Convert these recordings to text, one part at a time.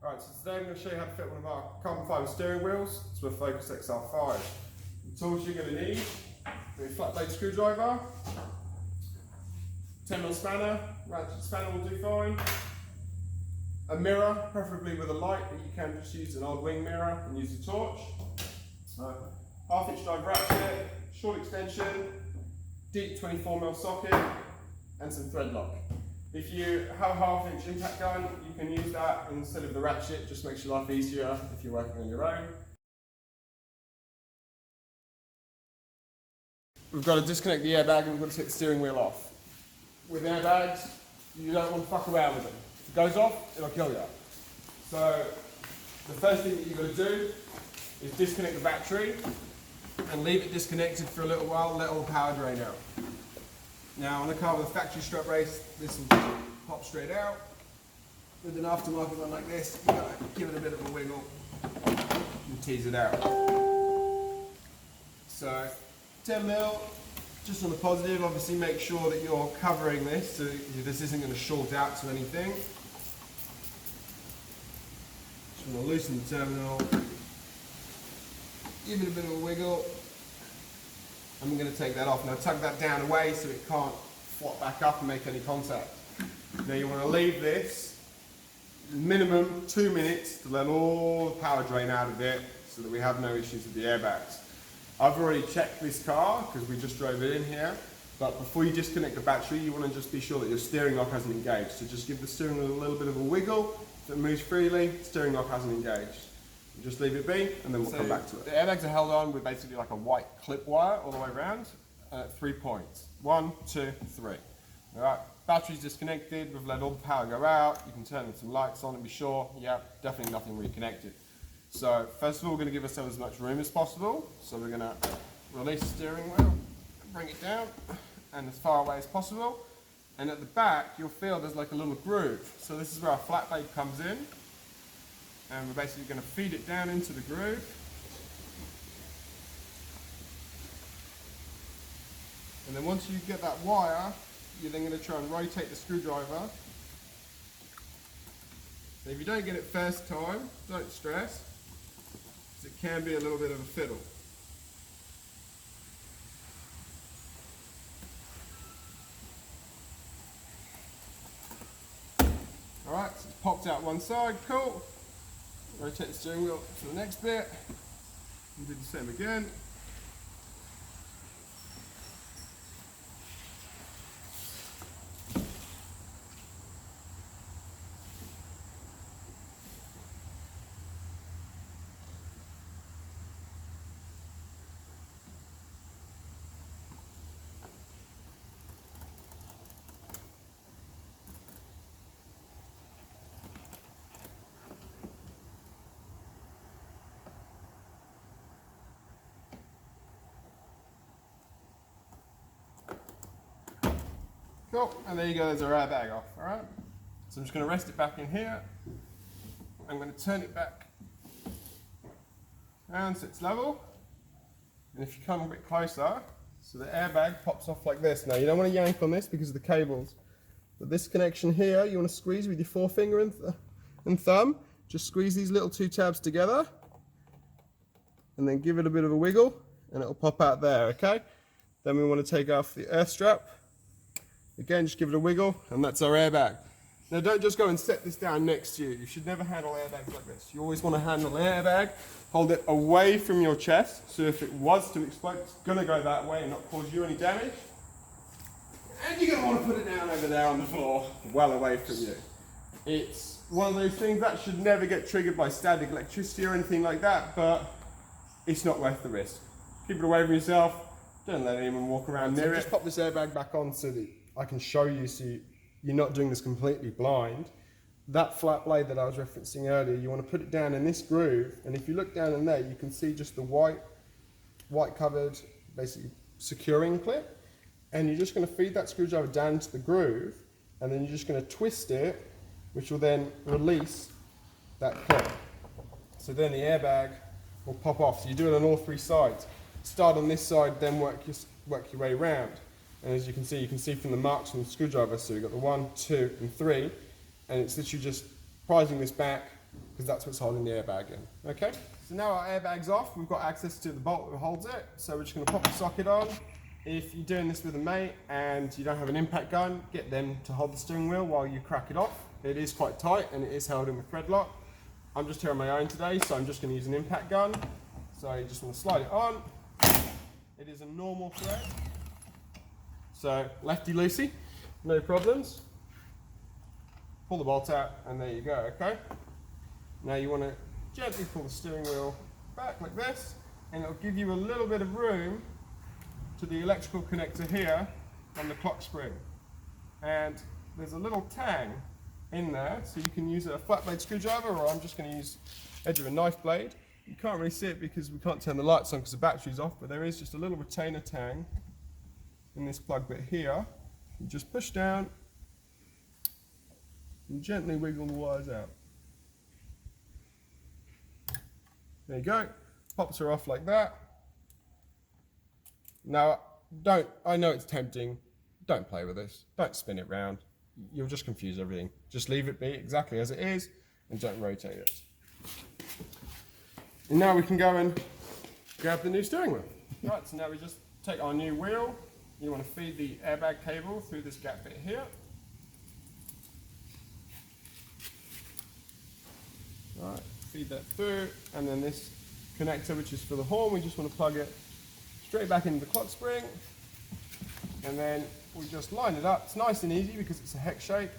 Alright, so today I'm going to show you how to fit one of our carbon fibre steering wheels to a Focus XR5. The tools you're going to need are a flat blade screwdriver, 10mm spanner, ratchet spanner will do fine, a mirror, preferably with a light, but you can just use an old wing mirror and use a torch, half-inch drive ratchet, short extension, deep 24mm socket, and some thread lock. If you have a half-inch impact gun, you can use that instead of the ratchet, just makes your life easier if you're working on your own. We've got to disconnect the airbag and we've got to take the steering wheel off. With airbags, you don't want to fuck around with them. If it goes off, it'll kill you. So the first thing that you've got to do is disconnect the battery and leave it disconnected for a little while, let all the power drain out. Now on a car with a factory strut race, this will pop straight out. With an aftermarket one like this, you've got to give it a bit of a wiggle and tease it out. So 10mm, just on the positive, obviously make sure that you're covering this so this isn't going to short out to anything. Just want to loosen the terminal, give it a bit of a wiggle. I'm going to take that off. Now tug that down away so it can't flop back up and make any contact. Now you want to leave this minimum 2 minutes to let all the power drain out of it so that we have no issues with the airbags. I've already checked this car because we just drove it in here, but before you disconnect the battery you want to just be sure that your steering lock hasn't engaged. So just give the steering wheel a little bit of a wiggle. If it moves freely, steering lock hasn't engaged. Just leave it be, and then we'll come back to it. The airbags are held on with basically like a white clip wire all the way around at 3 points. 1, 2, 3. Alright, battery's disconnected, we've let all the power go out, you can turn some lights on and be sure, yeah, definitely nothing reconnected. So, first of all, we're going to give ourselves as much room as possible. So we're going to release the steering wheel, bring it down, and as far away as possible. And at the back, you'll feel there's like a little groove. So this is where our flat blade comes in. And we're basically going to feed it down into the groove. And then once you get that wire, you're then going to try and rotate the screwdriver. So if you don't get it first time, don't stress, because it can be a little bit of a fiddle. Alright, so it's popped out one side, cool. Rotate the steering wheel to the next bit, and do the same again. Cool, and there you go, there's our airbag off, alright? So I'm just going to rest it back in here. I'm going to turn it back around so it's level. And if you come a bit closer, so the airbag pops off like this. Now you don't want to yank on this because of the cables. But this connection here, you want to squeeze with your forefinger and thumb. Just squeeze these little two tabs together. And then give it a bit of a wiggle, and it'll pop out there, okay? Then we want to take off the earth strap. Again, just give it a wiggle, and that's our airbag. Now don't just go and set this down next to you. You should never handle airbags like this. You always want to handle the airbag, hold it away from your chest, so if it was to explode, it's going to go that way and not cause you any damage. And you're going to want to put it down over there on the floor, well away from you. It's one of those things that should never get triggered by static electricity or anything like that, but it's not worth the risk. Keep it away from yourself, don't let anyone walk around near it. Just pop this airbag back on so that I can show you so you're not doing this completely blind. That flat blade that I was referencing earlier, you want to put it down in this groove, and if you look down in there, you can see just the white covered, basically securing clip, and you're just going to feed that screwdriver down into the groove, and then you're just going to twist it, which will then release that clip. So then the airbag will pop off. So you do it on all 3 sides. Start on this side, then work your way around. And as you can see from the marks from the screwdriver, so you've got the 1, 2, and 3, and it's literally just prising this back, because that's what's holding the airbag in. Okay, so now our airbag's off, we've got access to the bolt that holds it, so we're just going to pop the socket on. If you're doing this with a mate and you don't have an impact gun, get them to hold the steering wheel while you crack it off. It is quite tight and it is held in with thread lock. I'm just here on my own today, so I'm just going to use an impact gun. So you just want to slide it on. It is a normal thread, so lefty-loosey, no problems. Pull the bolt out and there you go, okay? Now you want to gently pull the steering wheel back like this, and it'll give you a little bit of room to the electrical connector here on the clock spring. And there's a little tang in there, so you can use a flat blade screwdriver, or I'm just going to use edge of a knife blade. You can't really see it because we can't turn the lights on because the battery's off, but there is just a little retainer tang in this plug bit here. You just push down and gently wiggle the wires out. There you go, pops are off like that. Now, I know it's tempting, don't play with this, don't spin it round, you'll just confuse everything. Just leave it be exactly as it is and don't rotate it. And now we can go and grab the new steering wheel. Right, so now we just take our new wheel, you want to feed the airbag cable through this gap bit here. Right, feed that through, and then this connector, which is for the horn, we just want to plug it straight back into the clock spring, and then we just line it up. It's nice and easy because it's a hex shape.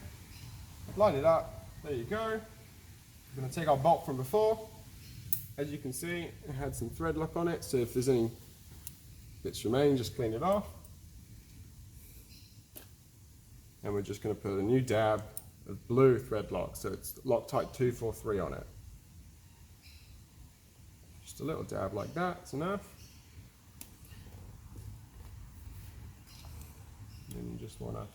Line it up, there you go. We're going to take our bolt from before. As you can see, it had some thread lock on it, so if there's any bits remaining, just clean it off. And we're just going to put a new dab of blue thread lock, so it's Loctite 243 on it. Just a little dab like that, it's enough. And you just want to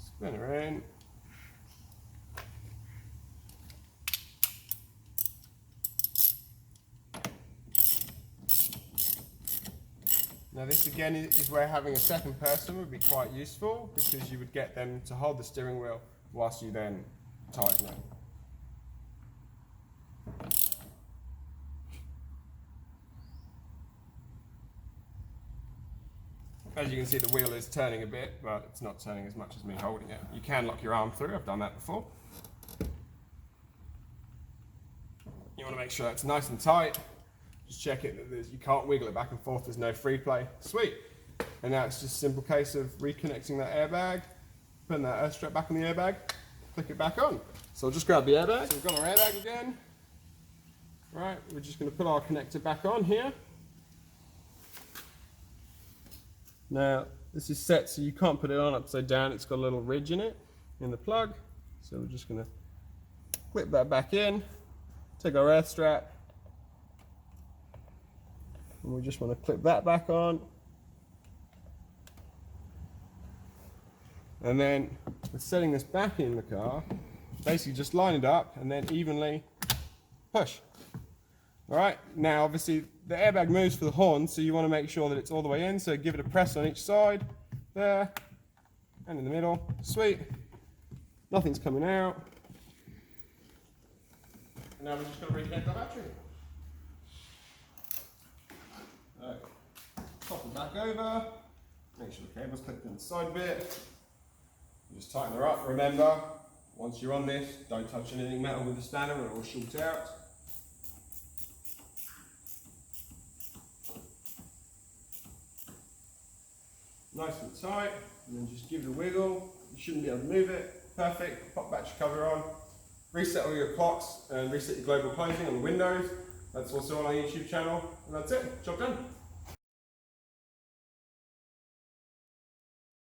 spin her in. Now this again is where having a second person would be quite useful, because you would get them to hold the steering wheel whilst you then tighten it. As you can see, the wheel is turning a bit, but it's not turning as much as me holding it. You can lock your arm through, I've done that before. You want to make sure it's nice and tight. Just check it that you can't wiggle it back and forth, there's no free play. Sweet! And now it's just a simple case of reconnecting that airbag, putting that earth strap back on the airbag, click it back on. So I'll just grab the airbag. So we've got our airbag again. Right, we're just going to put our connector back on here. Now, this is set so you can't put it on upside down, it's got a little ridge in it, in the plug. So we're just going to clip that back in, take our earth strap, and we just want to clip that back on. And then, with setting this back in the car, basically just line it up and then evenly push. Alright, now obviously the airbag moves for the horn, so you want to make sure that it's all the way in, so give it a press on each side, there, and in the middle. Sweet. Nothing's coming out. And now we're just going to reconnect our battery. Right. Pop it back over, make sure the cable's clipped in the side bit. Just tighten her up. Remember, once you're on this, don't touch anything metal with the spanner or it will shoot out. Nice and tight, and then just give it a wiggle. You shouldn't be able to move it. Perfect. Pop battery cover on. Reset all your clocks and reset your global closing on the windows. That's also on our YouTube channel. And that's it. Job done.